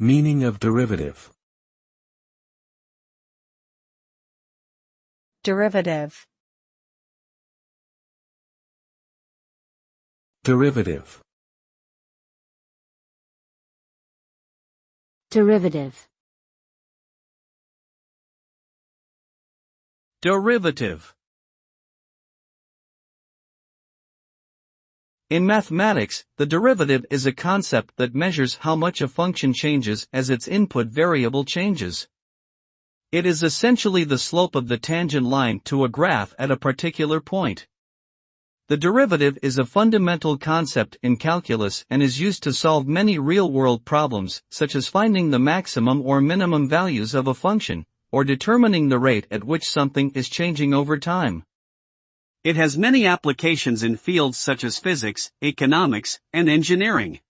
Meaning of derivative. Derivative. Derivative. Derivative. Derivative. In mathematics, the derivative is a concept that measures how much a function changes as its input variable changes. It is essentially the slope of the tangent line to a graph at a particular point. The derivative is a fundamental concept in calculus and is used to solve many real-world problems, such as finding the maximum or minimum values of a function, or determining the rate at which something is changing over time. It has many applications in fields such as physics, economics, and engineering.